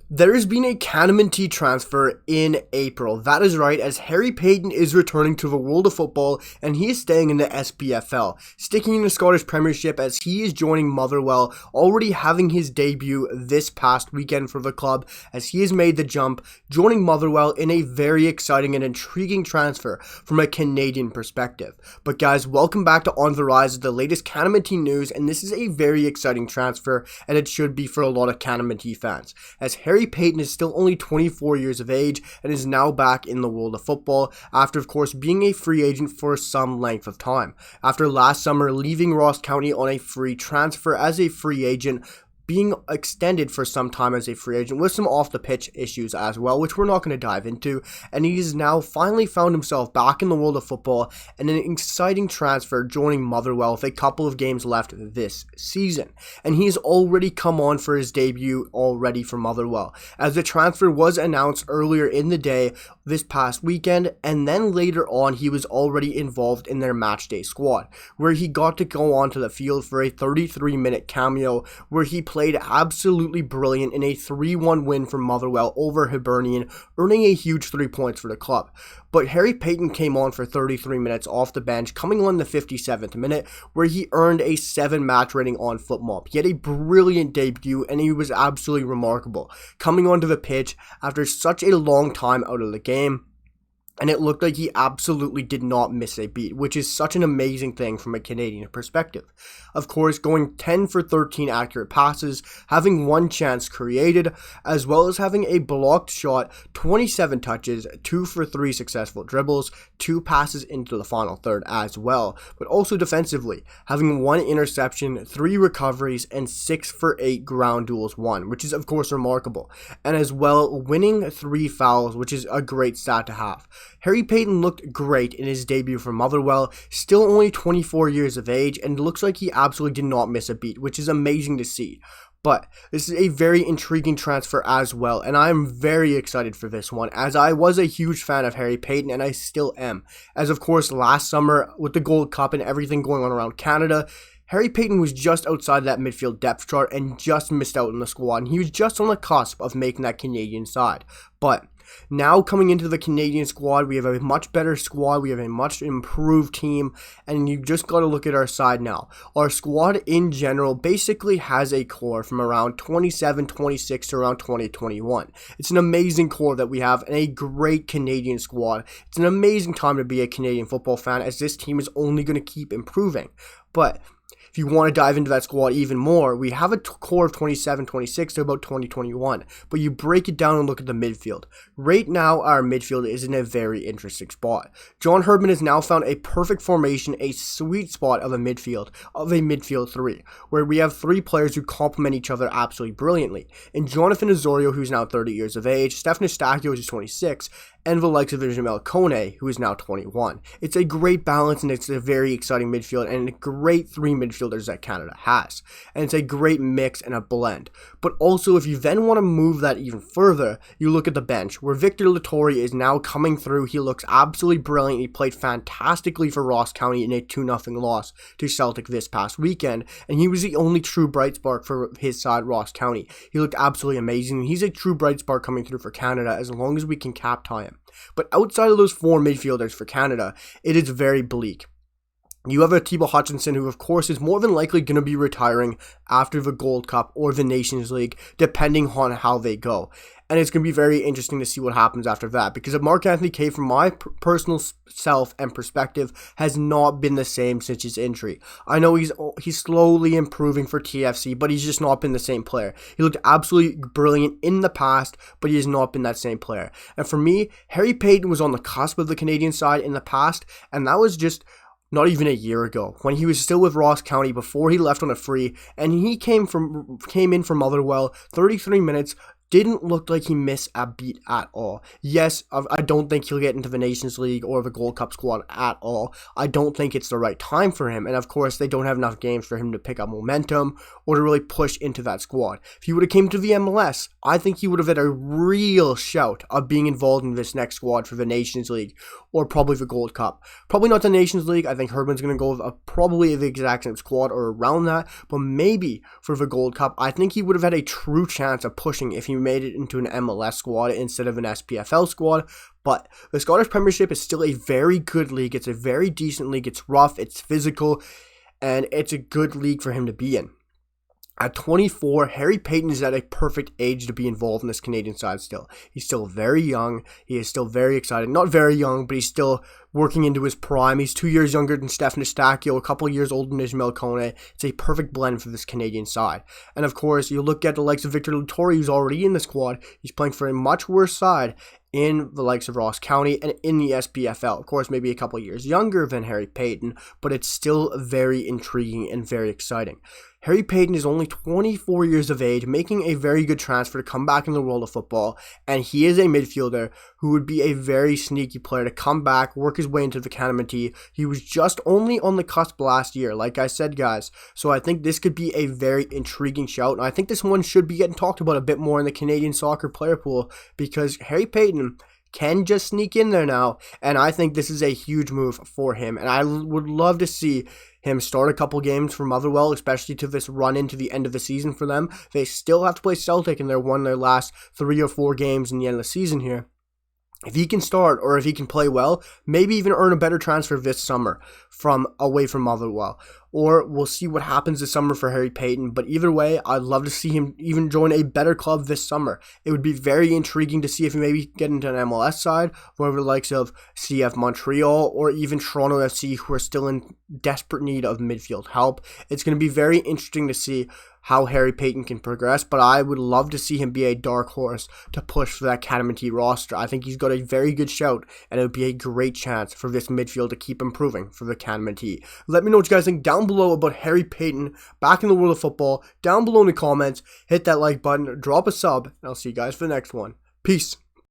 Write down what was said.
There has been a CanMNT transfer in April. That is right, as Harry Paton is returning to the world of football and he is staying in the SPFL, sticking in the Scottish Premiership as he is joining Motherwell, already having his debut this past weekend for the club as he has made the jump, joining Motherwell in a very exciting and intriguing transfer from a Canadian perspective. But guys, welcome back to On The Rise, the latest CanMNT news, and this is a very exciting transfer, and it should be for a lot of CanMNT fans, as Harry Paton is still only 24 years of age and is now back in the world of football after, of course, being a free agent for some length of time. After last summer leaving Ross County on a free transfer as a free agent, being extended for some time as a free agent with some off-the-pitch issues as well, which we're not going to dive into, and he's now finally found himself back in the world of football and an exciting transfer joining Motherwell with a couple of games left this season. And he's already come on for his debut already for Motherwell, as the transfer was announced earlier in the day this past weekend, and then later on he was already involved in their matchday squad, where he got to go onto the field for a 33-minute cameo where he played absolutely brilliant in a 3-1 win for Motherwell over Hibernian, earning a huge 3 points for the club. But Harry Paton came on for 33 minutes off the bench, coming on the 57th minute, where he earned a 7 match rating on FootMob. He had a brilliant debut, and he was absolutely remarkable, coming onto the pitch after such a long time out of the game. And it looked like he absolutely did not miss a beat, which is such an amazing thing from a Canadian perspective. Of course, going 10 for 13 accurate passes, having 1 chance created, as well as having a blocked shot, 27 touches, 2 for 3 successful dribbles, 2 passes into the final third as well. But also defensively, having 1 interception, 3 recoveries, and 6 for 8 ground duels won, which is of course remarkable. And as well, winning 3 fouls, which is a great stat to have. Harry Paton looked great in his debut for Motherwell, still only 24 years of age, and looks like he absolutely did not miss a beat, which is amazing to see. But this is a very intriguing transfer as well, and I'm very excited for this one, as I was a huge fan of Harry Paton, and I still am. As of course, last summer, with the Gold Cup and everything going on around Canada, Harry Paton was just outside that midfield depth chart and just missed out in the squad, and he was just on the cusp of making that Canadian side. But now coming into the Canadian squad, we have a much better squad, we have a much improved team, and you just got to look at our side now. Our squad in general basically has a core from around 27, 26 to around 2021. It's an amazing core that we have and a great Canadian squad. It's an amazing time to be a Canadian football fan, as this team is only going to keep improving. But if you want to dive into that squad even more, we have a core of 27, 26 to about 2021, but you break it down and look at the midfield. Right now, our midfield is in a very interesting spot. John Herdman has now found a perfect formation, a sweet spot of a midfield 3, where we have 3 players who complement each other absolutely brilliantly. In Jonathan Osorio, who's now 30 years of age, Stephen Eustáquio, who's 26, and the likes of Jamel Kone, who is now 21. It's a great balance, and it's a very exciting midfield, and a great 3 midfielders that Canada has. And it's a great mix and a blend. But also, if you then want to move that even further, you look at the bench, where Victor Lattori is now coming through. He looks absolutely brilliant. He played fantastically for Ross County in a 2-0 loss to Celtic this past weekend, and he was the only true bright spark for his side, Ross County. He looked absolutely amazing. He's a true bright spark coming through for Canada as long as we can cap tie him. But outside of those 4 midfielders for Canada, it is very bleak. You have a Thibaut Hutchinson, who of course is more than likely going to be retiring after the Gold Cup or the Nations League, depending on how they go. And it's going to be very interesting to see what happens after that, because Mark Anthony Kaye, from my personal self and perspective, has not been the same since his injury. I know he's slowly improving for TFC, but he's just not been the same player. He looked absolutely brilliant in the past, but he has not been that same player. And for me, Harry Paton was on the cusp of the Canadian side in the past, and that was just not even a year ago, when he was still with Ross County before he left on a free, and he came in from Motherwell, 33 minutes, didn't look like he missed a beat at all. Yes, I don't think he'll get into the Nations League or the Gold Cup squad at all. I don't think it's the right time for him. And of course, they don't have enough games for him to pick up momentum or to really push into that squad. If he would have came to the MLS, I think he would have had a real shout of being involved in this next squad for the Nations League or probably the Gold Cup. Probably not the Nations League. I think Herdman's going to go with probably the exact same squad or around that. But maybe for the Gold Cup, I think he would have had a true chance of pushing if he made it into an MLS squad instead of an SPFL squad. But the Scottish Premiership is still a very good league. It's a very decent league. It's rough, it's physical, and it's a good league for him to be in. At 24, Harry Paton is at a perfect age to be involved in this Canadian side still. He's still very young. He is still very excited. Not very young, but he's still working into his prime. He's 2 years younger than Stefan Eustáquio, a couple years older than Ismail Kone. It's a perfect blend for this Canadian side. And of course, you look at the likes of Victor Latour, who's already in the squad. He's playing for a much worse side in the likes of Ross County and in the SPFL. Of course, maybe a couple years younger than Harry Paton, but it's still very intriguing and very exciting. Harry Paton is only 24 years of age, making a very good transfer to come back in the world of football, and he is a midfielder who would be a very sneaky player to come back, work his way into the CanMNT. He was just only on the cusp last year, like I said, guys, so I think this could be a very intriguing shout, and I think this one should be getting talked about a bit more in the Canadian soccer player pool, because Harry Paton can just sneak in there now, and I think this is a huge move for him, and I would love to see him start a couple games for Motherwell, especially to this run into the end of the season for them. They still have to play Celtic, and they're won their last 3 or 4 games in the end of the season here. If he can start, or if he can play well, maybe even earn a better transfer this summer from away from Motherwell. Or we'll see what happens this summer for Harry Paton. But either way, I'd love to see him even join a better club this summer. It would be very intriguing to see if he maybe get into an MLS side, wherever the likes of CF Montreal or even Toronto FC, who are still in desperate need of midfield help. It's going to be very interesting to see how Harry Paton can progress, but I would love to see him be a dark horse to push for that CanMNT roster. I think he's got a very good shout, and it would be a great chance for this midfield to keep improving for the CanMNT. Let me know what you guys think down below about Harry Paton back in the world of football. Down below in the comments, hit that like button, drop a sub, and I'll see you guys for the next one. Peace.